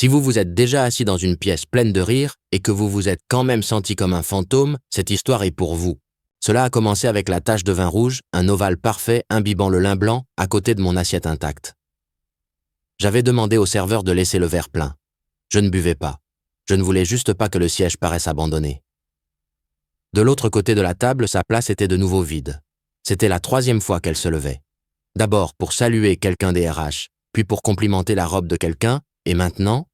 Si vous vous êtes déjà assis dans une pièce pleine de rire et que vous vous êtes quand même senti comme un fantôme, cette histoire est pour vous. Cela a commencé avec la tache de vin rouge, un ovale parfait imbibant le lin blanc à côté de mon assiette intacte. J'avais demandé au serveur de laisser le verre plein. Je ne buvais pas. Je ne voulais juste pas que le siège paraisse abandonné. De l'autre côté de la table, sa place était de nouveau vide. C'était la 3e fois qu'elle se levait. D'abord pour saluer quelqu'un des RH, puis pour complimenter la robe de quelqu'un, et maintenant,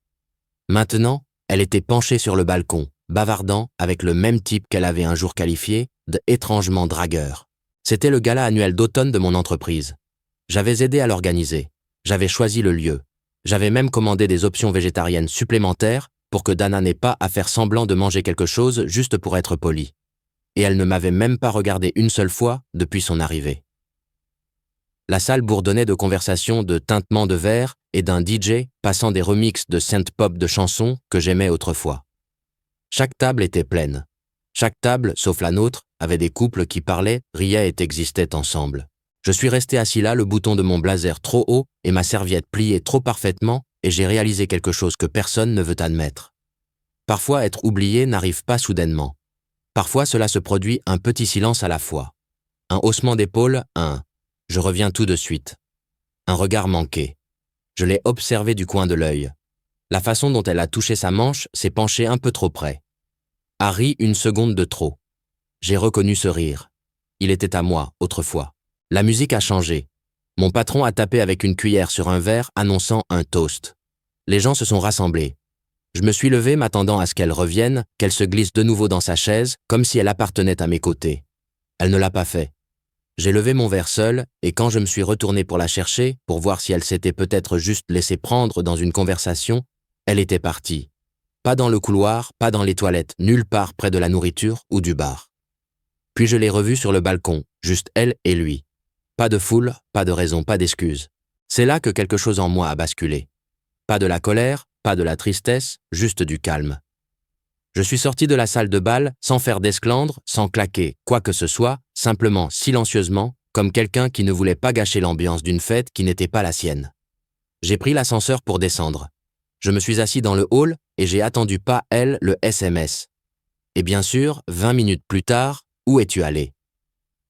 elle était penchée sur le balcon, bavardant avec le même type qu'elle avait un jour qualifié de étrangement dragueur. C'était le gala annuel d'automne de mon entreprise. J'avais aidé à l'organiser. J'avais choisi le lieu. J'avais même commandé des options végétariennes supplémentaires pour que Dana n'ait pas à faire semblant de manger quelque chose juste pour être polie. Et elle ne m'avait même pas regardé une seule fois depuis son arrivée. La salle bourdonnait de conversations de tintement de verre et d'un DJ passant des remixes de synth-pop de chansons que j'aimais autrefois. Chaque table était pleine. Chaque table, sauf la nôtre, avait des couples qui parlaient, riaient et existaient ensemble. Je suis resté assis là, le bouton de mon blazer trop haut et ma serviette pliée trop parfaitement, et j'ai réalisé quelque chose que personne ne veut admettre. Parfois, être oublié n'arrive pas soudainement. Parfois, cela se produit un petit silence à la fois. Un haussement d'épaule, « je reviens tout de suite ». Un regard manqué. Je l'ai observé du coin de l'œil. La façon dont elle a touché sa manche s'est penchée un peu trop près. A ri une seconde de trop. J'ai reconnu ce rire. Il était à moi, autrefois. La musique a changé. Mon patron a tapé avec une cuillère sur un verre annonçant un toast. Les gens se sont rassemblés. Je me suis levé m'attendant à ce qu'elle revienne, qu'elle se glisse de nouveau dans sa chaise, comme si elle appartenait à mes côtés. Elle ne l'a pas fait. J'ai levé mon verre seul, et quand je me suis retourné pour la chercher, pour voir si elle s'était peut-être juste laissée prendre dans une conversation, elle était partie. Pas dans le couloir, pas dans les toilettes, nulle part près de la nourriture ou du bar. Puis je l'ai revue sur le balcon, juste elle et lui. Pas de foule, pas de raison, pas d'excuse. C'est là que quelque chose en moi a basculé. Pas de la colère, pas de la tristesse, juste du calme. Je suis sorti de la salle de bal sans faire d'esclandre, sans claquer quoi que ce soit, simplement silencieusement, comme quelqu'un qui ne voulait pas gâcher l'ambiance d'une fête qui n'était pas la sienne. J'ai pris l'ascenseur pour descendre. Je me suis assis dans le hall et j'ai attendu pas elle le SMS. Et bien sûr, 20 minutes plus tard, où es-tu allé?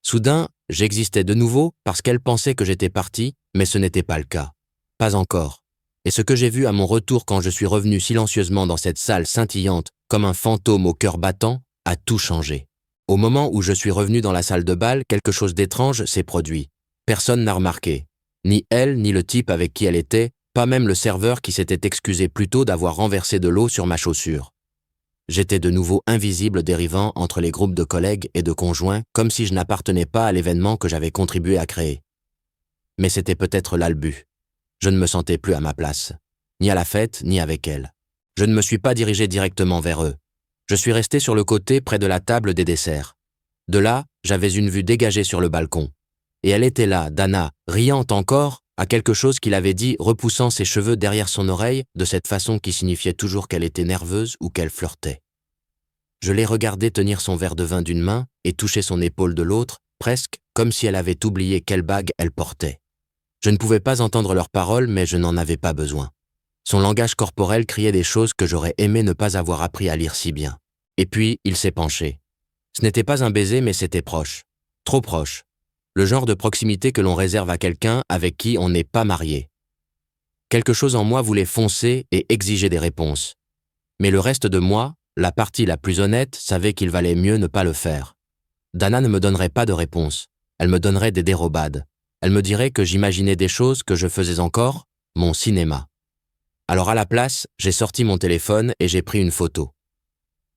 Soudain, j'existais de nouveau parce qu'elle pensait que j'étais parti, mais ce n'était pas le cas. Pas encore. Et ce que j'ai vu à mon retour quand je suis revenu silencieusement dans cette salle scintillante, comme un fantôme au cœur battant, a tout changé. Au moment où je suis revenu dans la salle de bal, quelque chose d'étrange s'est produit. Personne n'a remarqué. Ni elle, ni le type avec qui elle était, pas même le serveur qui s'était excusé plus tôt d'avoir renversé de l'eau sur ma chaussure. J'étais de nouveau invisible dérivant entre les groupes de collègues et de conjoints, comme si je n'appartenais pas à l'événement que j'avais contribué à créer. Mais c'était peut-être là le but. Je ne me sentais plus à ma place, ni à la fête, ni avec elle. Je ne me suis pas dirigé directement vers eux. Je suis resté sur le côté près de la table des desserts. De là, j'avais une vue dégagée sur le balcon. Et elle était là, Dana, riante encore, à quelque chose qu'il avait dit, repoussant ses cheveux derrière son oreille, de cette façon qui signifiait toujours qu'elle était nerveuse ou qu'elle flirtait. Je l'ai regardée tenir son verre de vin d'une main et toucher son épaule de l'autre, presque comme si elle avait oublié quelle bague elle portait. Je ne pouvais pas entendre leurs paroles, mais je n'en avais pas besoin. Son langage corporel criait des choses que j'aurais aimé ne pas avoir appris à lire si bien. Et puis, il s'est penché. Ce n'était pas un baiser, mais c'était proche. Trop proche. Le genre de proximité que l'on réserve à quelqu'un avec qui on n'est pas marié. Quelque chose en moi voulait foncer et exiger des réponses. Mais le reste de moi, la partie la plus honnête, savait qu'il valait mieux ne pas le faire. Dana ne me donnerait pas de réponse. Elle me donnerait des dérobades. Elle me dirait que j'imaginais des choses que je faisais encore, mon cinéma. Alors à la place, j'ai sorti mon téléphone et j'ai pris une photo.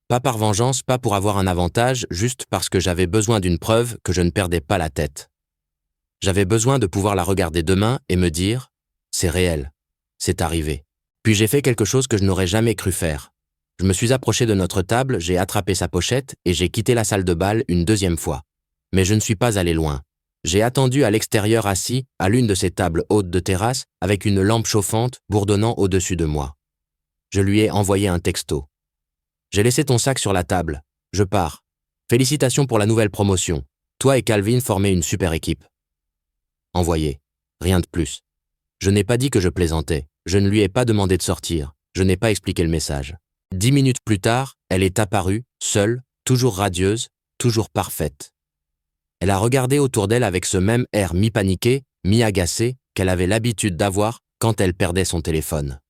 Pas par vengeance, pas pour avoir un avantage, juste parce que j'avais besoin d'une preuve que je ne perdais pas la tête. J'avais besoin de pouvoir la regarder demain et me dire « c'est réel, c'est arrivé ». Puis j'ai fait quelque chose que je n'aurais jamais cru faire. Je me suis approché de notre table, j'ai attrapé sa pochette et j'ai quitté la salle de bal une 2e fois. Mais je ne suis pas allé loin. J'ai attendu à l'extérieur assis, à l'une de ces tables hautes de terrasse, avec une lampe chauffante bourdonnant au-dessus de moi. Je lui ai envoyé un texto. « J'ai laissé ton sac sur la table. Je pars. Félicitations pour la nouvelle promotion. Toi et Calvin formez une super équipe. » Envoyé. Rien de plus. Je n'ai pas dit que je plaisantais. Je ne lui ai pas demandé de sortir. Je n'ai pas expliqué le message. 10 minutes plus tard, elle est apparue, seule, toujours radieuse, toujours parfaite. Elle a regardé autour d'elle avec ce même air mi-paniqué, mi-agacé qu'elle avait l'habitude d'avoir quand elle perdait son téléphone.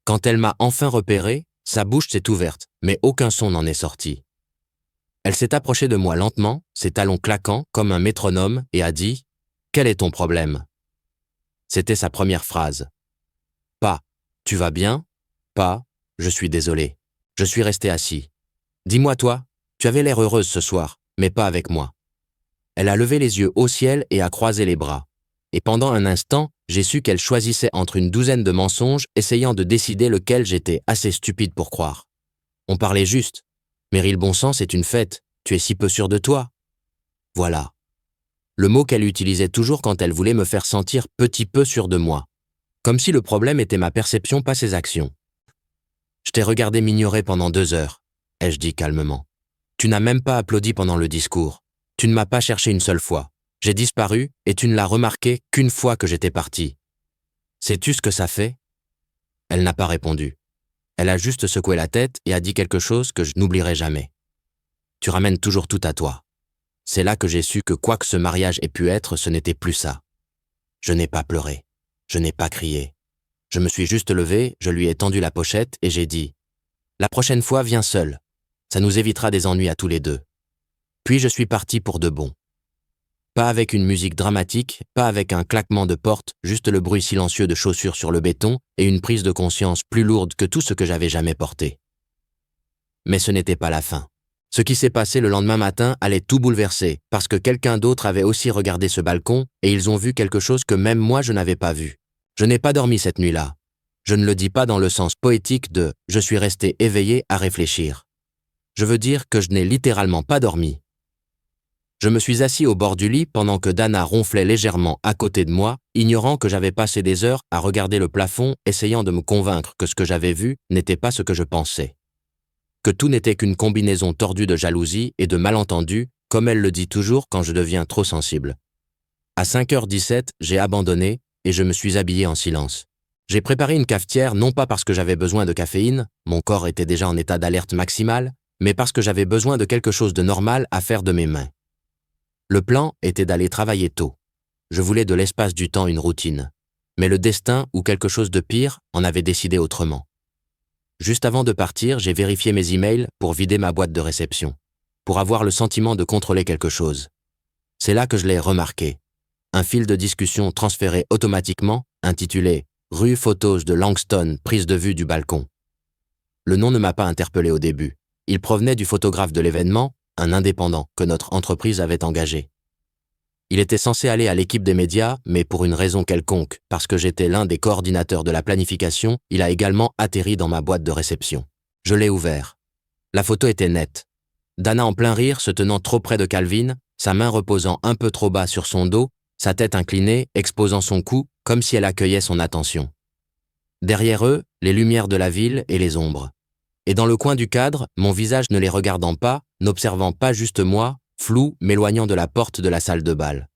Quand elle m'a enfin repéré, sa bouche s'est ouverte, mais aucun son n'en est sorti. Elle s'est approchée de moi lentement, ses talons claquant comme un métronome, et a dit « Quel est ton problème ?» C'était sa première phrase. Pas « Tu vas bien ?» Pas « Je suis désolé ». Je suis resté assis. « Dis-moi toi, tu avais l'air heureuse ce soir, mais pas avec moi. » Elle a levé les yeux au ciel et a croisé les bras. Et pendant un instant, j'ai su qu'elle choisissait entre une douzaine de mensonges, essayant de décider lequel j'étais assez stupide pour croire. On parlait juste. Meryl Bonsan, c'est une fête. Tu es si peu sûr de toi. Voilà. Le mot qu'elle utilisait toujours quand elle voulait me faire sentir petit peu sûr de moi. Comme si le problème était ma perception, pas ses actions. Je t'ai regardé m'ignorer pendant 2 heures, ai-je dit calmement. Tu n'as même pas applaudi pendant le discours. Tu ne m'as pas cherché une seule fois. J'ai disparu et tu ne l'as remarqué qu'une fois que j'étais parti. Sais-tu ce que ça fait ? Elle n'a pas répondu. Elle a juste secoué la tête et a dit quelque chose que je n'oublierai jamais. Tu ramènes toujours tout à toi. C'est là que j'ai su que quoi que ce mariage ait pu être, ce n'était plus ça. Je n'ai pas pleuré. Je n'ai pas crié. Je me suis juste levé, je lui ai tendu la pochette et j'ai dit « La prochaine fois, viens seul. Ça nous évitera des ennuis à tous les deux. » Puis je suis parti pour de bon. Pas avec une musique dramatique, pas avec un claquement de porte, juste le bruit silencieux de chaussures sur le béton et une prise de conscience plus lourde que tout ce que j'avais jamais porté. Mais ce n'était pas la fin. Ce qui s'est passé le lendemain matin allait tout bouleverser, parce que quelqu'un d'autre avait aussi regardé ce balcon et ils ont vu quelque chose que même moi je n'avais pas vu. Je n'ai pas dormi cette nuit-là. Je ne le dis pas dans le sens poétique de « je suis resté éveillé à réfléchir ». Je veux dire que je n'ai littéralement pas dormi. Je me suis assis au bord du lit pendant que Dana ronflait légèrement à côté de moi, ignorant que j'avais passé des heures à regarder le plafond, essayant de me convaincre que ce que j'avais vu n'était pas ce que je pensais. Que tout n'était qu'une combinaison tordue de jalousie et de malentendus, comme elle le dit toujours quand je deviens trop sensible. À 5h17, j'ai abandonné et je me suis habillé en silence. J'ai préparé une cafetière non pas parce que j'avais besoin de caféine, mon corps était déjà en état d'alerte maximale, mais parce que j'avais besoin de quelque chose de normal à faire de mes mains. Le plan était d'aller travailler tôt. Je voulais de l'espace du temps une routine. Mais le destin, ou quelque chose de pire, en avait décidé autrement. Juste avant de partir, j'ai vérifié mes emails pour vider ma boîte de réception, pour avoir le sentiment de contrôler quelque chose. C'est là que je l'ai remarqué. Un fil de discussion transféré automatiquement, intitulé « Rue Photos de Langston, prise de vue du balcon ». Le nom ne m'a pas interpellé au début. Il provenait du photographe de l'événement, un indépendant que notre entreprise avait engagé. Il était censé aller à l'équipe des médias, mais pour une raison quelconque, parce que j'étais l'un des coordinateurs de la planification, il a également atterri dans ma boîte de réception. Je l'ai ouvert. La photo était nette. Dana en plein rire, se tenant trop près de Calvin, sa main reposant un peu trop bas sur son dos, sa tête inclinée, exposant son cou, comme si elle accueillait son attention. Derrière eux, les lumières de la ville et les ombres. Et dans le coin du cadre, mon visage ne les regardant pas, n'observant pas juste moi, flou, m'éloignant de la porte de la salle de bal.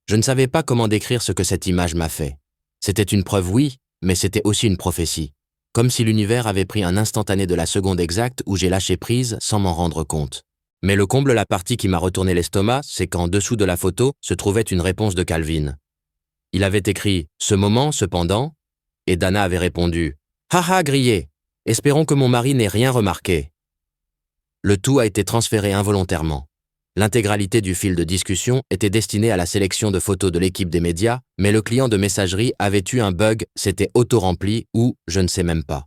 Je ne savais pas comment décrire ce que cette image m'a fait. C'était une preuve, oui, mais c'était aussi une prophétie. Comme si l'univers avait pris un instantané de la seconde exacte où j'ai lâché prise sans m'en rendre compte. Mais le comble, la partie qui m'a retourné l'estomac, c'est qu'en dessous de la photo se trouvait une réponse de Calvin. Il avait écrit « Ce moment, cependant », et Dana avait répondu « Ha ha, grillé ! Espérons que mon mari n'ait rien remarqué. » Le tout a été transféré involontairement. L'intégralité du fil de discussion était destinée à la sélection de photos de l'équipe des médias, mais le client de messagerie avait eu un bug, s'était auto-rempli ou je ne sais même pas.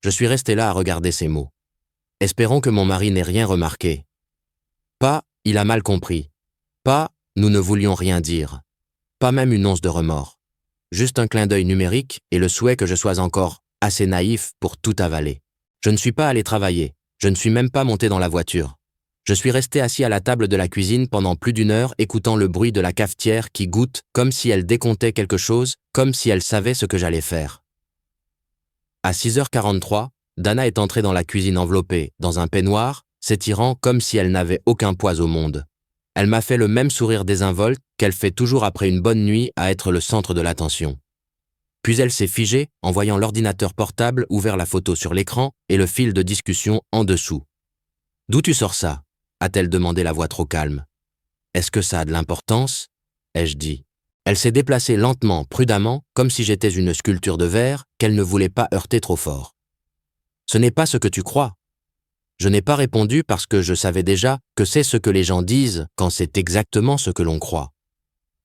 Je suis resté là à regarder ces mots. Espérons que mon mari n'ait rien remarqué. Pas, il a mal compris. Pas, nous ne voulions rien dire. Pas même une once de remords. Juste un clin d'œil numérique et le souhait que je sois encore assez naïf pour tout avaler. Je ne suis pas allé travailler. Je ne suis même pas monté dans la voiture. Je suis resté assis à la table de la cuisine pendant plus d'1 heure écoutant le bruit de la cafetière qui goûte comme si elle décomptait quelque chose, comme si elle savait ce que j'allais faire. À 6h43, Dana est entrée dans la cuisine enveloppée dans un peignoir, s'étirant comme si elle n'avait aucun poids au monde. Elle m'a fait le même sourire désinvolte qu'elle fait toujours après une bonne nuit à être le centre de l'attention. Puis elle s'est figée en voyant l'ordinateur portable ouvert la photo sur l'écran et le fil de discussion en dessous. « D'où tu sors ça ?» a-t-elle demandé la voix trop calme. « Est-ce que ça a de l'importance ?» ai-je dit. Elle s'est déplacée lentement, prudemment, comme si j'étais une sculpture de verre qu'elle ne voulait pas heurter trop fort. « Ce n'est pas ce que tu crois. » Je n'ai pas répondu parce que je savais déjà que c'est ce que les gens disent quand c'est exactement ce que l'on croit.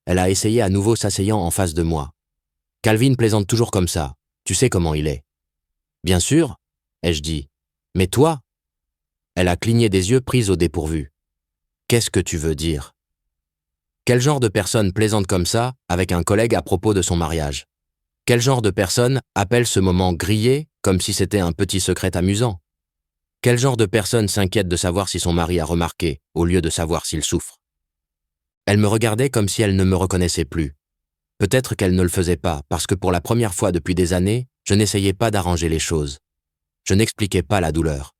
Elle a essayé à nouveau s'asseyant en face de moi. « Calvin plaisante toujours comme ça. Tu sais comment il est. »« Bien sûr, » ai-je dit. « Mais toi ?» Elle a cligné des yeux prise au dépourvu. « Qu'est-ce que tu veux dire ?» Quel genre de personne plaisante comme ça avec un collègue à propos de son mariage? Quel genre de personne appelle ce moment grillé comme si c'était un petit secret amusant? Quel genre de personne s'inquiète de savoir si son mari a remarqué, au lieu de savoir s'il souffre? Elle me regardait comme si elle ne me reconnaissait plus. Peut-être qu'elle ne le faisait pas, parce que pour la première fois depuis des années, je n'essayais pas d'arranger les choses. Je n'expliquais pas la douleur.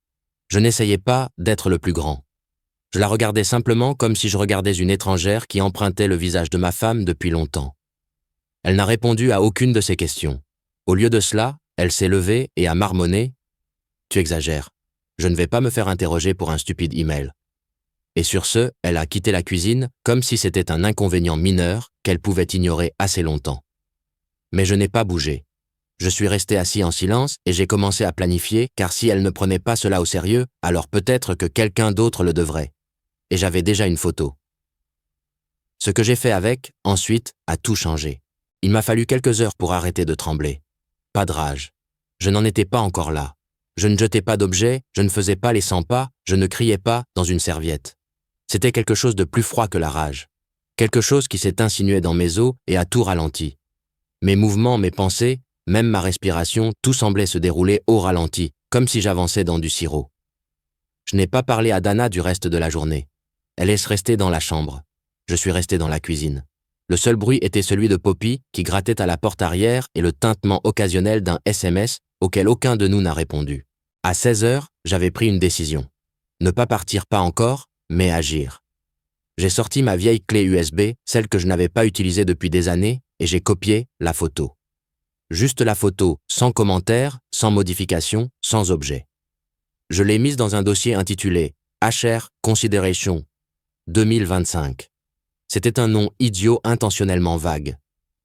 Je n'essayais pas d'être le plus grand. Je la regardais simplement comme si je regardais une étrangère qui empruntait le visage de ma femme depuis longtemps. Elle n'a répondu à aucune de ces questions. Au lieu de cela, elle s'est levée et a marmonné « Tu exagères. Je ne vais pas me faire interroger pour un stupide email. » Et sur ce, elle a quitté la cuisine comme si c'était un inconvénient mineur qu'elle pouvait ignorer assez longtemps. Mais je n'ai pas bougé. Je suis resté assis en silence et j'ai commencé à planifier, car si elle ne prenait pas cela au sérieux, alors peut-être que quelqu'un d'autre le devrait. Et j'avais déjà une photo. Ce que j'ai fait avec, ensuite, a tout changé. Il m'a fallu quelques heures pour arrêter de trembler. Pas de rage. Je n'en étais pas encore là. Je ne jetais pas d'objets, je ne faisais pas les 100 pas, je ne criais pas dans une serviette. C'était quelque chose de plus froid que la rage. Quelque chose qui s'est insinué dans mes os et a tout ralenti. Mes mouvements, mes pensées, même ma respiration, tout semblait se dérouler au ralenti, comme si j'avançais dans du sirop. Je n'ai pas parlé à Dana du reste de la journée. Elle est restée dans la chambre. Je suis resté dans la cuisine. Le seul bruit était celui de Poppy qui grattait à la porte arrière et le tintement occasionnel d'un SMS auquel aucun de nous n'a répondu. À 16 heures, j'avais pris une décision. Ne pas partir pas encore, mais agir. J'ai sorti ma vieille clé USB, celle que je n'avais pas utilisée depuis des années, et j'ai copié la photo. Juste la photo, sans commentaire, sans modification, sans objet. Je l'ai mise dans un dossier intitulé « HR Consideration 2025 ». C'était un nom idiot intentionnellement vague.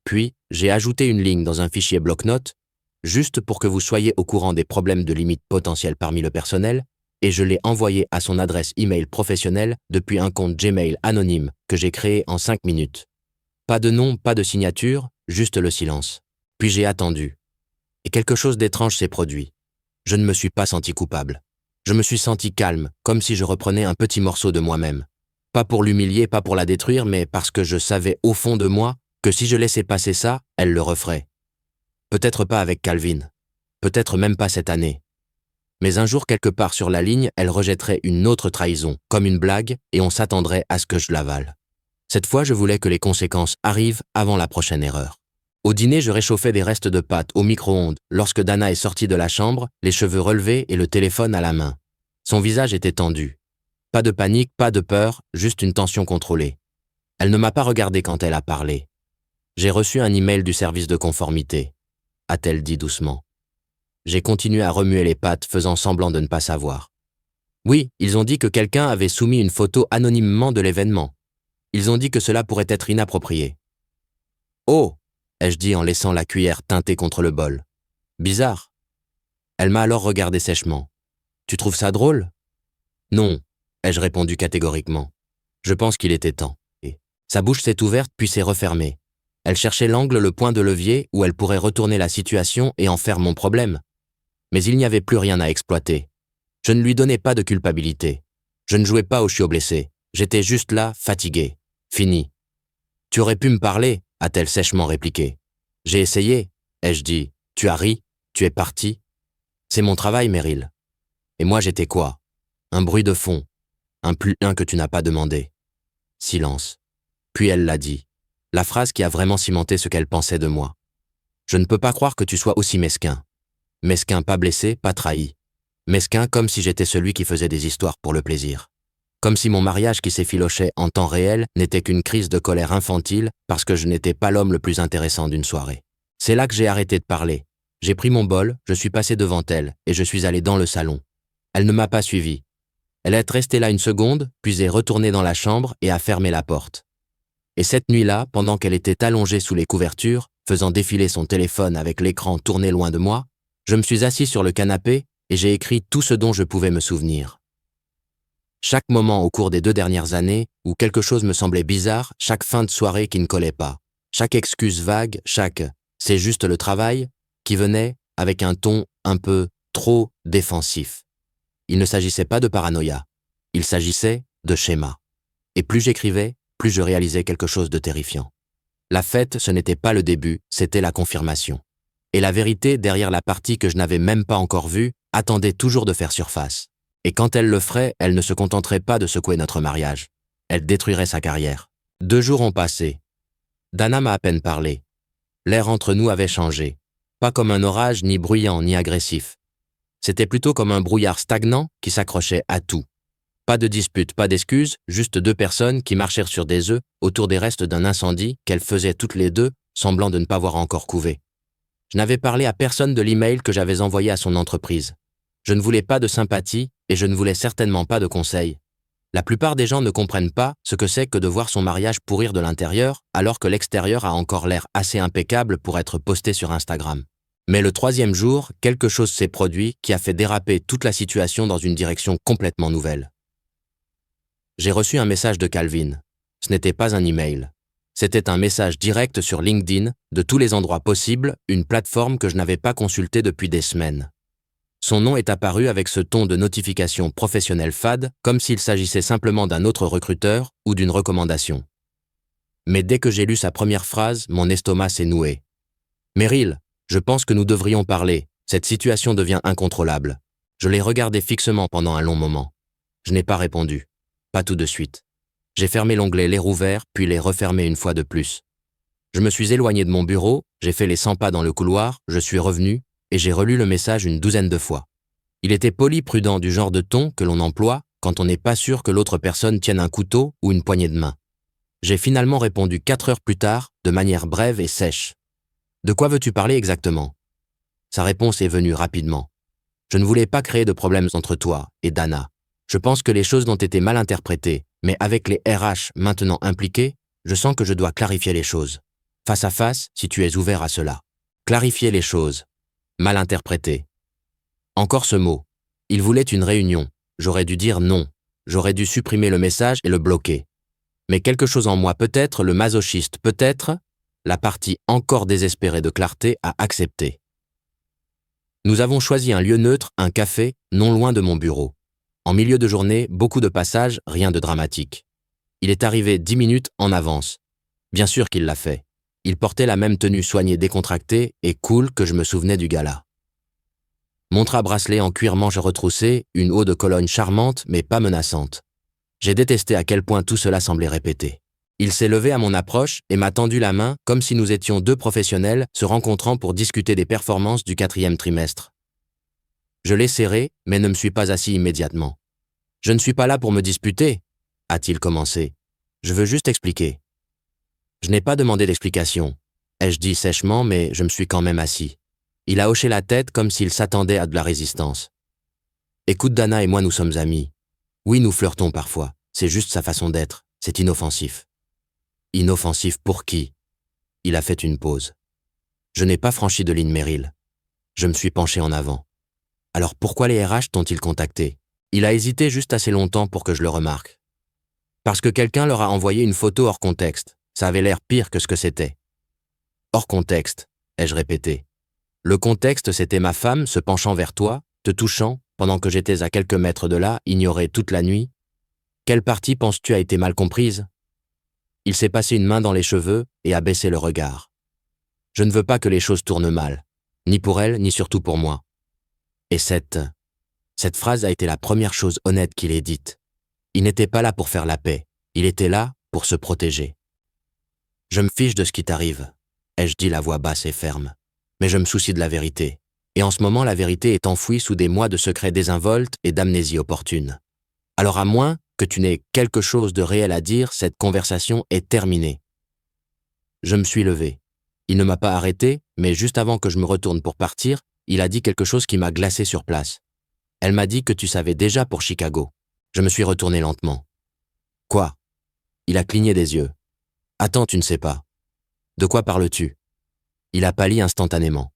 Puis, j'ai ajouté une ligne dans un fichier bloc-notes, juste pour que vous soyez au courant des problèmes de limite potentiels parmi le personnel, et je l'ai envoyé à son adresse email professionnelle depuis un compte Gmail anonyme que j'ai créé en 5 minutes. Pas de nom, pas de signature, juste le silence. Puis j'ai attendu. Et quelque chose d'étrange s'est produit. Je ne me suis pas senti coupable. Je me suis senti calme, comme si je reprenais un petit morceau de moi-même. Pas pour l'humilier, pas pour la détruire, mais parce que je savais au fond de moi que si je laissais passer ça, elle le referait. Peut-être pas avec Calvin. Peut-être même pas cette année. Mais un jour, quelque part sur la ligne, elle rejetterait une autre trahison, comme une blague, et on s'attendrait à ce que je l'avale. Cette fois, je voulais que les conséquences arrivent avant la prochaine erreur. Au dîner, je réchauffais des restes de pâtes au micro-ondes lorsque Dana est sortie de la chambre, les cheveux relevés et le téléphone à la main. Son visage était tendu. Pas de panique, pas de peur, juste une tension contrôlée. Elle ne m'a pas regardé quand elle a parlé. « J'ai reçu un email du service de conformité », a-t-elle dit doucement. J'ai continué à remuer les pattes, faisant semblant de ne pas savoir. Oui, ils ont dit que quelqu'un avait soumis une photo anonymement de l'événement. Ils ont dit que cela pourrait être inapproprié. « Oh !» ai-je dit en laissant la cuillère teinter contre le bol. « Bizarre. » Elle m'a alors regardé sèchement. « Tu trouves ça drôle ?»« Non. » ai-je répondu catégoriquement. Je pense qu'il était temps. Et sa bouche s'est ouverte puis s'est refermée. Elle cherchait l'angle, le point de levier où elle pourrait retourner la situation et en faire mon problème. Mais il n'y avait plus rien à exploiter. Je ne lui donnais pas de culpabilité. Je ne jouais pas au chiot blessé. J'étais juste là, fatigué. Fini. « Tu aurais pu me parler » a-t-elle sèchement répliqué. « J'ai essayé » ai-je dit. « Tu as ri, tu es parti. » C'est mon travail, Meryl. Et moi j'étais quoi? Un bruit de fond. Un plus un que tu n'as pas demandé. Silence. Puis elle l'a dit. La phrase qui a vraiment cimenté ce qu'elle pensait de moi. Je ne peux pas croire que tu sois aussi mesquin. Mesquin pas blessé, pas trahi. Mesquin comme si j'étais celui qui faisait des histoires pour le plaisir. Comme si mon mariage qui s'effilochait en temps réel n'était qu'une crise de colère infantile parce que je n'étais pas l'homme le plus intéressant d'une soirée. C'est là que j'ai arrêté de parler. J'ai pris mon bol, je suis passé devant elle, et je suis allé dans le salon. Elle ne m'a pas suivi. Elle est restée là une seconde, puis est retournée dans la chambre et a fermé la porte. Et cette nuit-là, pendant qu'elle était allongée sous les couvertures, faisant défiler son téléphone avec l'écran tourné loin de moi, je me suis assis sur le canapé et j'ai écrit tout ce dont je pouvais me souvenir. Chaque moment au cours des 2 dernières années où quelque chose me semblait bizarre, chaque fin de soirée qui ne collait pas, chaque excuse vague, chaque « c'est juste le travail » qui venait avec un ton un peu trop défensif. Il ne s'agissait pas de paranoïa, il s'agissait de schéma. Et plus j'écrivais, plus je réalisais quelque chose de terrifiant. La fête, ce n'était pas le début, c'était la confirmation. Et la vérité, derrière la partie que je n'avais même pas encore vue, attendait toujours de faire surface. Et quand elle le ferait, elle ne se contenterait pas de secouer notre mariage. Elle détruirait sa carrière. 2 jours ont passé. Dana m'a à peine parlé. L'air entre nous avait changé. Pas comme un orage, ni bruyant, ni agressif. C'était plutôt comme un brouillard stagnant qui s'accrochait à tout. Pas de dispute, pas d'excuses, juste 2 personnes qui marchèrent sur des œufs autour des restes d'un incendie qu'elles faisaient toutes les 2, semblant de ne pas voir encore couver. Je n'avais parlé à personne de l'email que j'avais envoyé à son entreprise. Je ne voulais pas de sympathie et je ne voulais certainement pas de conseils. La plupart des gens ne comprennent pas ce que c'est que de voir son mariage pourrir de l'intérieur alors que l'extérieur a encore l'air assez impeccable pour être posté sur Instagram. Mais le 3e jour, quelque chose s'est produit qui a fait déraper toute la situation dans une direction complètement nouvelle. J'ai reçu un message de Calvin. Ce n'était pas un email. C'était un message direct sur LinkedIn, de tous les endroits possibles, une plateforme que je n'avais pas consultée depuis des semaines. Son nom est apparu avec ce ton de notification professionnelle fade, comme s'il s'agissait simplement d'un autre recruteur ou d'une recommandation. Mais dès que j'ai lu sa première phrase, mon estomac s'est noué. « Meryl, je pense que nous devrions parler. Cette situation devient incontrôlable. » Je l'ai regardé fixement pendant un long moment. Je n'ai pas répondu. Pas tout de suite. J'ai fermé l'onglet « Les rouverts » puis l'ai refermé une fois de plus. Je me suis éloigné de mon bureau, j'ai fait les 100 pas dans le couloir, je suis revenu et j'ai relu le message une douzaine de fois. Il était poli, prudent, du genre de ton que l'on emploie quand on n'est pas sûr que l'autre personne tienne un couteau ou une poignée de main. J'ai finalement répondu 4 heures plus tard, de manière brève et sèche. « De quoi veux-tu parler exactement ?» Sa réponse est venue rapidement. « Je ne voulais pas créer de problèmes entre toi et Dana. Je pense que les choses ont été mal interprétées, mais avec les RH maintenant impliqués, je sens que je dois clarifier les choses. Face à face, si tu es ouvert à cela. Clarifier les choses. Mal interpréter. » Encore ce mot. Il voulait une réunion. J'aurais dû dire non. J'aurais dû supprimer le message et le bloquer. Mais quelque chose en moi, peut-être le masochiste, peut-être la partie encore désespérée de clarté, a accepté. Nous avons choisi un lieu neutre, un café, non loin de mon bureau. En milieu de journée, beaucoup de passages, rien de dramatique. Il est arrivé 10 minutes en avance. Bien sûr qu'il l'a fait. Il portait la même tenue soignée décontractée et cool que je me souvenais du gala. Montre à bracelet en cuir manche retroussée, une eau de Cologne charmante mais pas menaçante. J'ai détesté à quel point tout cela semblait répété. Il s'est levé à mon approche et m'a tendu la main comme si nous étions 2 professionnels se rencontrant pour discuter des performances du 4e trimestre. Je l'ai serré, mais ne me suis pas assis immédiatement. « Je ne suis pas là pour me disputer », a-t-il commencé. « Je veux juste expliquer. » Je n'ai pas demandé d'explication, ai-je dit sèchement, mais je me suis quand même assis. Il a hoché la tête comme s'il s'attendait à de la résistance. « Écoute, Dana et moi nous sommes amis. Oui, nous flirtons parfois, c'est juste sa façon d'être, c'est inoffensif. » Inoffensif pour qui ? Il a fait une pause. Je n'ai pas franchi de ligne, Meryl. Je me suis penché en avant. Alors pourquoi les RH t'ont-ils contacté ? Il a hésité juste assez longtemps pour que je le remarque. Parce que quelqu'un leur a envoyé une photo hors contexte. Ça avait l'air pire que ce que c'était. Hors contexte, ai-je répété. Le contexte, c'était ma femme se penchant vers toi, te touchant, pendant que j'étais à quelques mètres de là, ignorée toute la nuit. Quelle partie penses-tu a été mal comprise ? Il s'est passé une main dans les cheveux et a baissé le regard. Je ne veux pas que les choses tournent mal, ni pour elle, ni surtout pour moi. Et cette phrase a été la première chose honnête qu'il ait dite. Il n'était pas là pour faire la paix, il était là pour se protéger. Je me fiche de ce qui t'arrive, ai-je dit la voix basse et ferme, mais je me soucie de la vérité. Et en ce moment, la vérité est enfouie sous des mois de secrets désinvoltes et d'amnésie opportune. Alors à moins que tu n'aies quelque chose de réel à dire, cette conversation est terminée. Je me suis levé. Il ne m'a pas arrêté, mais juste avant que je me retourne pour partir, il a dit quelque chose qui m'a glacé sur place. Elle m'a dit que tu savais déjà pour Chicago. Je me suis retourné lentement. Quoi? Il a cligné des yeux. Attends, tu ne sais pas. De quoi parles-tu? Il a pâli instantanément.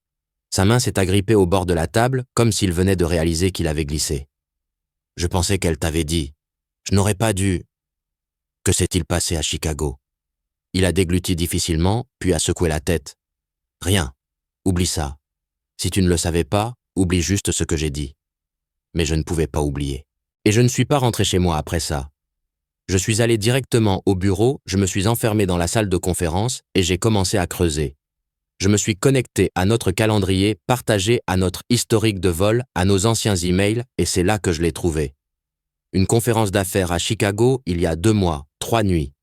Sa main s'est agrippée au bord de la table, comme s'il venait de réaliser qu'il avait glissé. Je pensais qu'elle t'avait dit. Je n'aurais pas dû. Que s'est-il passé à Chicago? Il a dégluti difficilement, puis a secoué la tête. Rien. Oublie ça. Si tu ne le savais pas, oublie juste ce que j'ai dit. Mais je ne pouvais pas oublier. Et je ne suis pas rentré chez moi après ça. Je suis allé directement au bureau, je me suis enfermé dans la salle de conférence et j'ai commencé à creuser. Je me suis connecté à notre calendrier, partagé à notre historique de vol, à nos anciens emails, et c'est là que je l'ai trouvé. Une conférence d'affaires à Chicago il y a 2 mois, 3 nuits.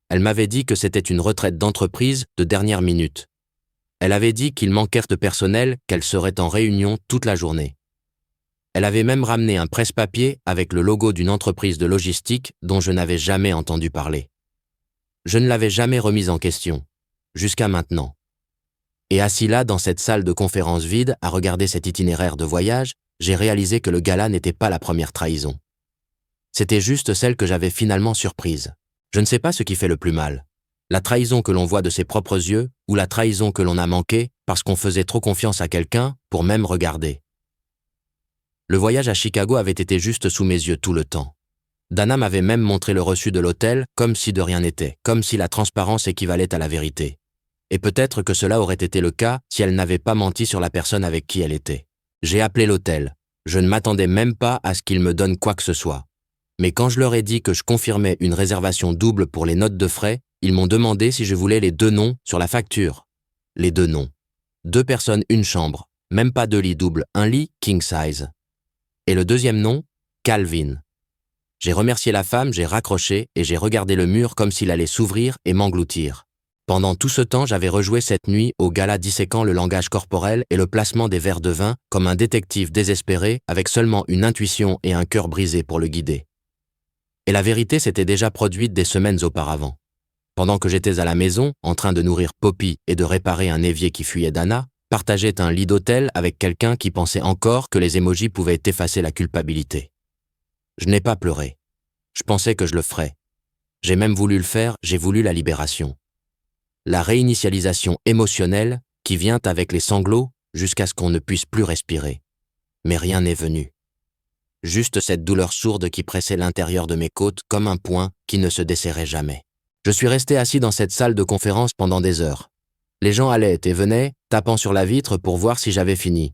Elle m'avait dit que c'était une retraite d'entreprise de dernière minute. Elle avait dit qu'il manquait de personnel, qu'elle serait en réunion toute la journée. Elle avait même ramené un presse-papier avec le logo d'une entreprise de logistique dont je n'avais jamais entendu parler. Je ne l'avais jamais remise en question, jusqu'à maintenant. Et assis là dans cette salle de conférence vide à regarder cet itinéraire de voyage, j'ai réalisé que le gala n'était pas la première trahison. C'était juste celle que j'avais finalement surprise. Je ne sais pas ce qui fait le plus mal. La trahison que l'on voit de ses propres yeux ou la trahison que l'on a manquée parce qu'on faisait trop confiance à quelqu'un pour même regarder. Le voyage à Chicago avait été juste sous mes yeux tout le temps. Dana m'avait même montré le reçu de l'hôtel comme si de rien n'était, comme si la transparence équivalait à la vérité. Et peut-être que cela aurait été le cas si elle n'avait pas menti sur la personne avec qui elle était. J'ai appelé l'hôtel. Je ne m'attendais même pas à ce qu'ils me donnent quoi que ce soit. Mais quand je leur ai dit que je confirmais une réservation double pour les notes de frais, ils m'ont demandé si je voulais les 2 noms sur la facture. Les 2 noms. 2 personnes, une chambre. Même pas 2 lits doubles, un lit king size. Et le deuxième nom, Calvin. J'ai remercié la femme, j'ai raccroché et j'ai regardé le mur comme s'il allait s'ouvrir et m'engloutir. Pendant tout ce temps, j'avais rejoué cette nuit au gala disséquant le langage corporel et le placement des verres de vin comme un détective désespéré avec seulement une intuition et un cœur brisé pour le guider. Et la vérité s'était déjà produite des semaines auparavant. Pendant que j'étais à la maison, en train de nourrir Poppy et de réparer un évier qui fuyait Dana, partageait un lit d'hôtel avec quelqu'un qui pensait encore que les émojis pouvaient effacer la culpabilité. Je n'ai pas pleuré. Je pensais que je le ferais. J'ai même voulu le faire, j'ai voulu la libération. La réinitialisation émotionnelle qui vient avec les sanglots jusqu'à ce qu'on ne puisse plus respirer. Mais rien n'est venu. Juste cette douleur sourde qui pressait l'intérieur de mes côtes comme un poing qui ne se desserrait jamais. Je suis resté assis dans cette salle de conférence pendant des heures. Les gens allaient et venaient, tapant sur la vitre pour voir si j'avais fini.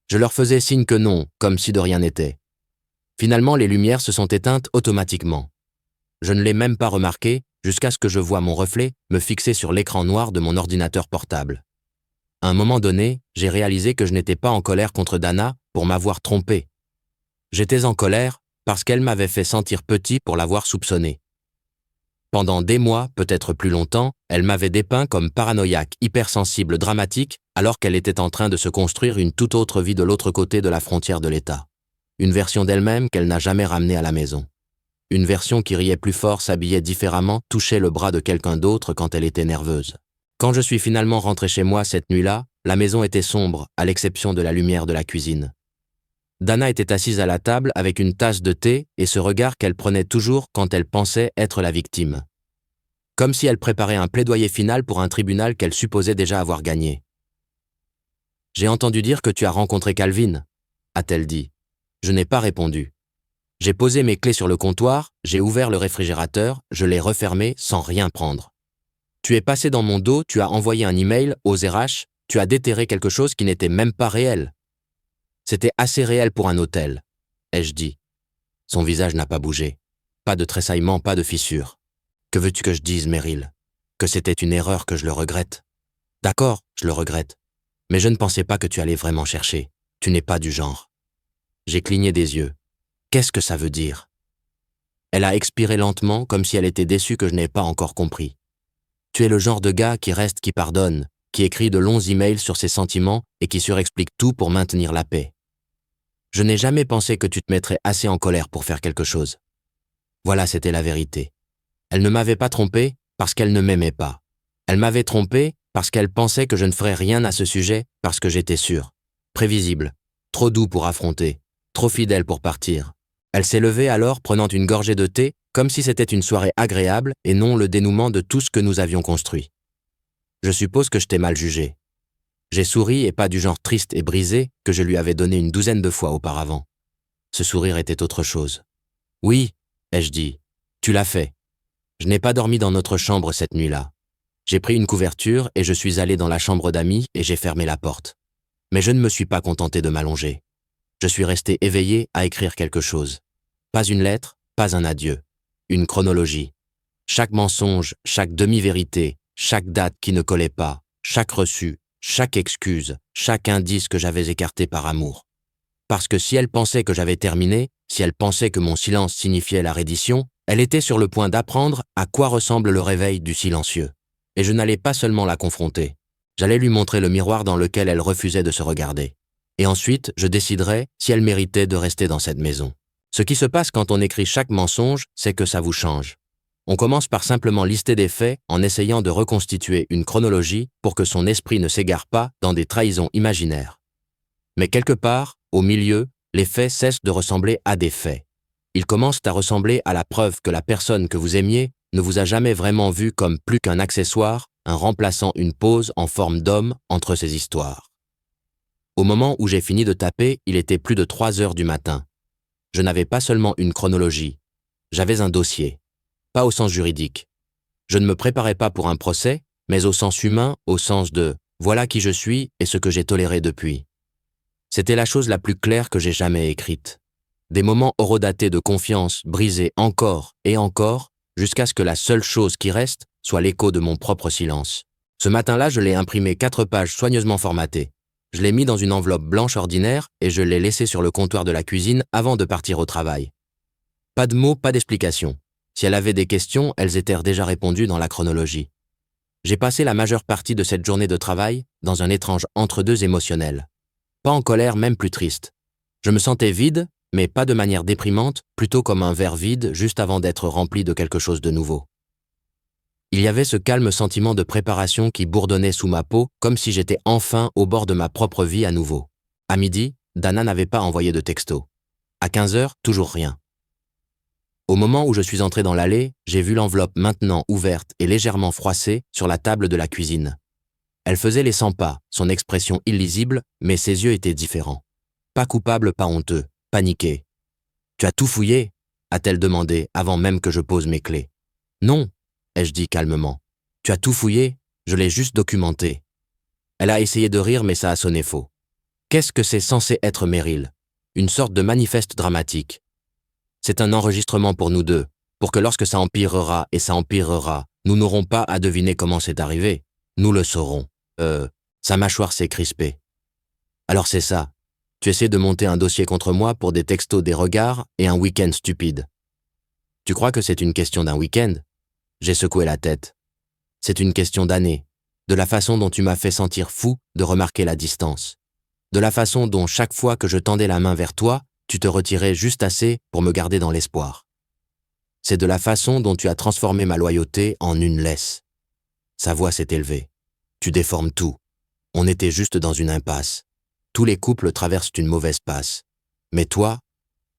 Je leur faisais signe que non, comme si de rien n'était. Finalement, les lumières se sont éteintes automatiquement. Je ne l'ai même pas remarqué jusqu'à ce que je voie mon reflet me fixer sur l'écran noir de mon ordinateur portable. À un moment donné, j'ai réalisé que je n'étais pas en colère contre Dana pour m'avoir trompé. J'étais en colère parce qu'elle m'avait fait sentir petit pour l'avoir soupçonné. Pendant des mois, peut-être plus longtemps, elle m'avait dépeint comme paranoïaque, hypersensible, dramatique, alors qu'elle était en train de se construire une toute autre vie de l'autre côté de la frontière de l'État. Une version d'elle-même qu'elle n'a jamais ramenée à la maison. Une version qui riait plus fort, s'habillait différemment, touchait le bras de quelqu'un d'autre quand elle était nerveuse. Quand je suis finalement rentré chez moi cette nuit-là, la maison était sombre, à l'exception de la lumière de la cuisine. Dana était assise à la table avec une tasse de thé et ce regard qu'elle prenait toujours quand elle pensait être la victime. Comme si elle préparait un plaidoyer final pour un tribunal qu'elle supposait déjà avoir gagné. « J'ai entendu dire que tu as rencontré Calvin », a-t-elle dit. Je n'ai pas répondu. J'ai posé mes clés sur le comptoir, j'ai ouvert le réfrigérateur, je l'ai refermé sans rien prendre. Tu es passé dans mon dos, tu as envoyé un email aux RH, tu as déterré quelque chose qui n'était même pas réel. C'était assez réel pour un hôtel, ai-je dit. Son visage n'a pas bougé. Pas de tressaillement, pas de fissure. Que veux-tu que je dise, Meryl? Que c'était une erreur, que je le regrette? D'accord, je le regrette. Mais je ne pensais pas que tu allais vraiment chercher. Tu n'es pas du genre. J'ai cligné des yeux. Qu'est-ce que ça veut dire? Elle a expiré lentement, comme si elle était déçue que je n'ai pas encore compris. Tu es le genre de gars qui reste, qui pardonne, qui écrit de longs emails sur ses sentiments et qui surexplique tout pour maintenir la paix. Je n'ai jamais pensé que tu te mettrais assez en colère pour faire quelque chose. Voilà, c'était la vérité. Elle ne m'avait pas trompé parce qu'elle ne m'aimait pas. Elle m'avait trompé Parce qu'elle pensait que je ne ferais rien à ce sujet, parce que j'étais sûr. Prévisible. Trop doux pour affronter. Trop fidèle pour partir. Elle s'est levée alors prenant une gorgée de thé, comme si c'était une soirée agréable et non le dénouement de tout ce que nous avions construit. Je suppose que je t'ai mal jugé. J'ai souri et pas du genre triste et brisé que je lui avais donné une douzaine de fois auparavant. Ce sourire était autre chose. Oui, ai-je dit, tu l'as fait. Je n'ai pas dormi dans notre chambre cette nuit-là. J'ai pris une couverture et je suis allé dans la chambre d'amis et j'ai fermé la porte. Mais je ne me suis pas contenté de m'allonger. Je suis resté éveillé à écrire quelque chose. Pas une lettre, pas un adieu. Une chronologie. Chaque mensonge, chaque demi-vérité, chaque date qui ne collait pas, chaque reçu, chaque excuse, chaque indice que j'avais écarté par amour. Parce que si elle pensait que j'avais terminé, si elle pensait que mon silence signifiait la reddition, elle était sur le point d'apprendre à quoi ressemble le réveil du silencieux. Et je n'allais pas seulement la confronter. J'allais lui montrer le miroir dans lequel elle refusait de se regarder. Et ensuite, je déciderais si elle méritait de rester dans cette maison. Ce qui se passe quand on écrit chaque mensonge, c'est que ça vous change. On commence par simplement lister des faits en essayant de reconstituer une chronologie pour que son esprit ne s'égare pas dans des trahisons imaginaires. Mais quelque part, au milieu, les faits cessent de ressembler à des faits. Ils commencent à ressembler à la preuve que la personne que vous aimiez ne vous a jamais vraiment vu comme plus qu'un accessoire, un remplaçant une pause en forme d'homme entre ces histoires. Au moment où j'ai fini de taper, il était plus de 3 heures du matin. Je n'avais pas seulement une chronologie, j'avais un dossier. Pas au sens juridique. Je ne me préparais pas pour un procès, mais au sens humain, au sens de « voilà qui je suis et ce que j'ai toléré depuis ». C'était la chose la plus claire que j'ai jamais écrite. Des moments horodatés de confiance brisés encore et encore, jusqu'à ce que la seule chose qui reste soit l'écho de mon propre silence. Ce matin-là, je l'ai imprimé 4 pages soigneusement formatées. Je l'ai mis dans une enveloppe blanche ordinaire et je l'ai laissé sur le comptoir de la cuisine avant de partir au travail. Pas de mots, pas d'explications. Si elle avait des questions, elles étaient déjà répondues dans la chronologie. J'ai passé la majeure partie de cette journée de travail dans un étrange entre-deux émotionnel. Pas en colère, même plus triste. Je me sentais vide, mais pas de manière déprimante, plutôt comme un verre vide juste avant d'être rempli de quelque chose de nouveau. Il y avait ce calme sentiment de préparation qui bourdonnait sous ma peau, comme si j'étais enfin au bord de ma propre vie à nouveau. À midi, Dana n'avait pas envoyé de texto. À 15 heures, toujours rien. Au moment où je suis entré dans l'allée, j'ai vu l'enveloppe maintenant ouverte et légèrement froissée sur la table de la cuisine. Elle faisait les 100 pas, son expression illisible, mais ses yeux étaient différents. Pas coupable, pas honteux, paniqué. « Tu as tout fouillé ?» a-t-elle demandé avant même que je pose mes clés. « Non », ai-je dit calmement. « Tu as tout fouillé ? Je l'ai juste documenté. » Elle a essayé de rire, mais ça a sonné faux. Qu'est-ce que c'est censé être Meryl ? Une sorte de manifeste dramatique. C'est un enregistrement pour nous deux, pour que lorsque ça empirera et ça empirera, nous n'aurons pas à deviner comment c'est arrivé. Nous le saurons. Sa mâchoire s'est crispée. Alors c'est ça. Tu essaies de monter un dossier contre moi pour des textos, des regards et un week-end stupide. Tu crois que c'est une question d'un week-end ? J'ai secoué la tête. C'est une question d'années, de la façon dont tu m'as fait sentir fou de remarquer la distance, de la façon dont chaque fois que je tendais la main vers toi, tu te retirais juste assez pour me garder dans l'espoir. C'est de la façon dont tu as transformé ma loyauté en une laisse. Sa voix s'est élevée. Tu déformes tout. On était juste dans une impasse. Tous les couples traversent une mauvaise passe. Mais toi,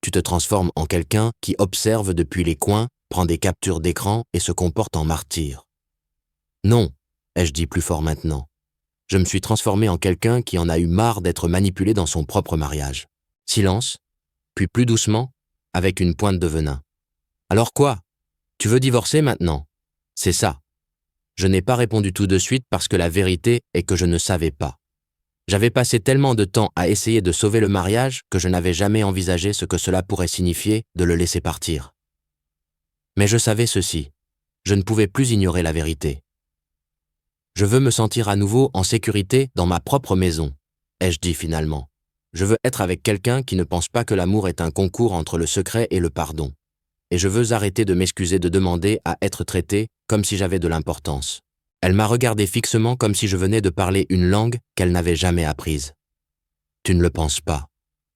tu te transformes en quelqu'un qui observe depuis les coins, prend des captures d'écran et se comporte en martyr. Non, ai-je dit plus fort maintenant. Je me suis transformé en quelqu'un qui en a eu marre d'être manipulé dans son propre mariage. Silence, puis plus doucement, avec une pointe de venin. Alors quoi ? Tu veux divorcer maintenant ? C'est ça. Je n'ai pas répondu tout de suite parce que la vérité est que je ne savais pas. J'avais passé tellement de temps à essayer de sauver le mariage que je n'avais jamais envisagé ce que cela pourrait signifier de le laisser partir. Mais je savais ceci. Je ne pouvais plus ignorer la vérité. Je veux me sentir à nouveau en sécurité dans ma propre maison, ai-je dit finalement. Je veux être avec quelqu'un qui ne pense pas que l'amour est un concours entre le secret et le pardon. Et je veux arrêter de m'excuser de demander à être traité comme si j'avais de l'importance. Elle m'a regardé fixement comme si je venais de parler une langue qu'elle n'avait jamais apprise. « Tu ne le penses pas »,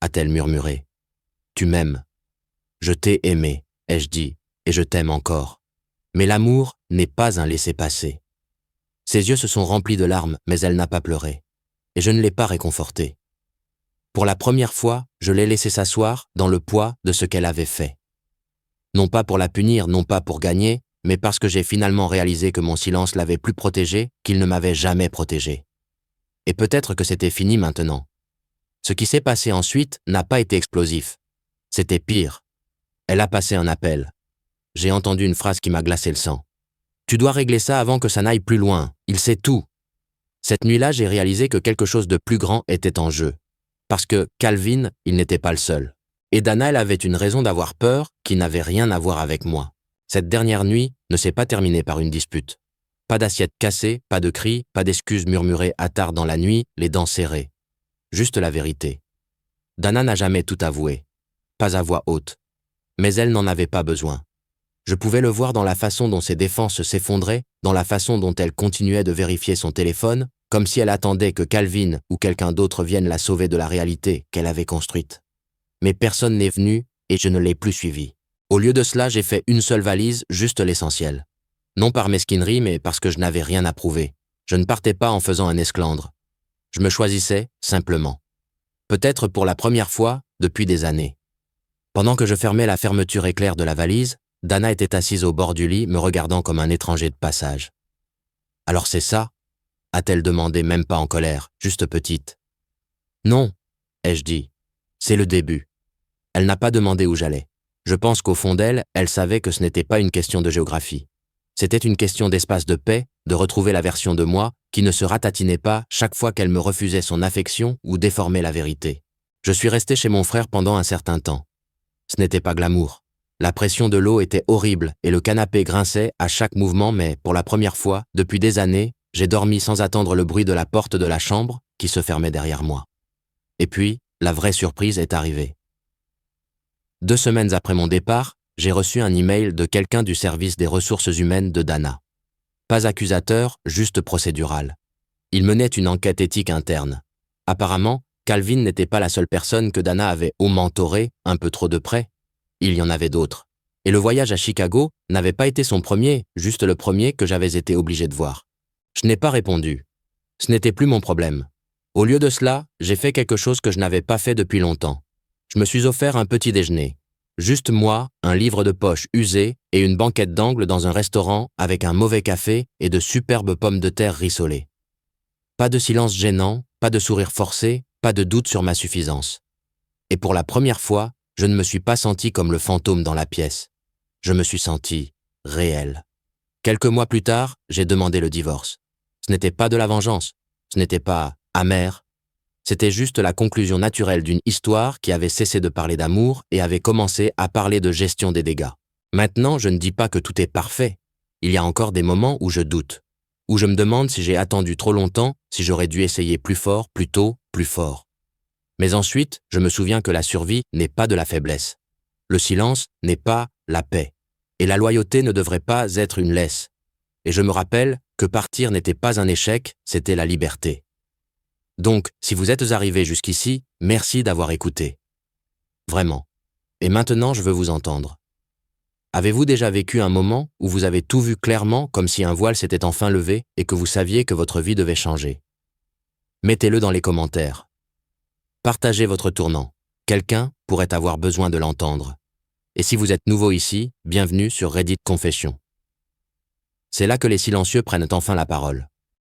a-t-elle murmuré. « Tu m'aimes. Je t'ai aimé, ai-je dit, et je t'aime encore. Mais l'amour n'est pas un laissez-passer. Ses yeux se sont remplis de larmes, mais elle n'a pas pleuré. Et je ne l'ai pas réconfortée. Pour la première fois, je l'ai laissée s'asseoir dans le poids de ce qu'elle avait fait. Non pas pour la punir, non pas pour gagner, mais parce que j'ai finalement réalisé que mon silence l'avait plus protégée qu'il ne m'avait jamais protégée. Et peut-être que c'était fini maintenant. Ce qui s'est passé ensuite n'a pas été explosif. C'était pire. Elle a passé un appel. J'ai entendu une phrase qui m'a glacé le sang. « Tu dois régler ça avant que ça n'aille plus loin. Il sait tout. » Cette nuit-là, j'ai réalisé que quelque chose de plus grand était en jeu. Parce que Calvin, il n'était pas le seul. Et Dana, elle avait une raison d'avoir peur qui n'avait rien à voir avec moi. Cette dernière nuit ne s'est pas terminée par une dispute. Pas d'assiette cassée, pas de cris, pas d'excuses murmurées à tard dans la nuit, les dents serrées. Juste la vérité. Dana n'a jamais tout avoué. Pas à voix haute. Mais elle n'en avait pas besoin. Je pouvais le voir dans la façon dont ses défenses s'effondraient, dans la façon dont elle continuait de vérifier son téléphone, comme si elle attendait que Calvin ou quelqu'un d'autre vienne la sauver de la réalité qu'elle avait construite. Mais personne n'est venu et je ne l'ai plus suivie. Au lieu de cela, j'ai fait une seule valise, juste l'essentiel. Non par mesquinerie, mais parce que je n'avais rien à prouver. Je ne partais pas en faisant un esclandre. Je me choisissais, simplement. Peut-être pour la première fois depuis des années. Pendant que je fermais la fermeture éclair de la valise, Dana était assise au bord du lit, me regardant comme un étranger de passage. « Alors c'est ça ?» a-t-elle demandé, même pas en colère, juste petite. « Non, » ai-je dit. « C'est le début. » Elle n'a pas demandé où j'allais. Je pense qu'au fond d'elle, elle savait que ce n'était pas une question de géographie. C'était une question d'espace de paix, de retrouver la version de moi qui ne se ratatinait pas chaque fois qu'elle me refusait son affection ou déformait la vérité. Je suis resté chez mon frère pendant un certain temps. Ce n'était pas glamour. La pression de l'eau était horrible et le canapé grinçait à chaque mouvement, mais pour la première fois, depuis des années, j'ai dormi sans attendre le bruit de la porte de la chambre qui se fermait derrière moi. Et puis, la vraie surprise est arrivée. 2 semaines après mon départ, j'ai reçu un email de quelqu'un du service des ressources humaines de Dana. Pas accusateur, juste procédural. Il menait une enquête éthique interne. Apparemment, Calvin n'était pas la seule personne que Dana avait mentorée un peu trop de près. Il y en avait d'autres. Et le voyage à Chicago n'avait pas été son premier, juste le premier que j'avais été obligé de voir. Je n'ai pas répondu. Ce n'était plus mon problème. Au lieu de cela, j'ai fait quelque chose que je n'avais pas fait depuis longtemps. Je me suis offert un petit déjeuner. Juste moi, un livre de poche usé et une banquette d'angle dans un restaurant avec un mauvais café et de superbes pommes de terre rissolées. Pas de silence gênant, pas de sourire forcé, pas de doute sur ma suffisance. Et pour la première fois, je ne me suis pas senti comme le fantôme dans la pièce. Je me suis senti réel. Quelques mois plus tard, j'ai demandé le divorce. Ce n'était pas de la vengeance, ce n'était pas amer. C'était juste la conclusion naturelle d'une histoire qui avait cessé de parler d'amour et avait commencé à parler de gestion des dégâts. Maintenant, je ne dis pas que tout est parfait. Il y a encore des moments où je doute, où je me demande si j'ai attendu trop longtemps, si j'aurais dû essayer plus fort, plus tôt, plus fort. Mais ensuite, je me souviens que la survie n'est pas de la faiblesse. Le silence n'est pas la paix. Et la loyauté ne devrait pas être une laisse. Et je me rappelle que partir n'était pas un échec, c'était la liberté. Donc, si vous êtes arrivé jusqu'ici, merci d'avoir écouté. Vraiment. Et maintenant, je veux vous entendre. Avez-vous déjà vécu un moment où vous avez tout vu clairement, comme si un voile s'était enfin levé et que vous saviez que votre vie devait changer? Mettez-le dans les commentaires. Partagez votre tournant. Quelqu'un pourrait avoir besoin de l'entendre. Et si vous êtes nouveau ici, bienvenue sur Reddit Confession. C'est là que les silencieux prennent enfin la parole.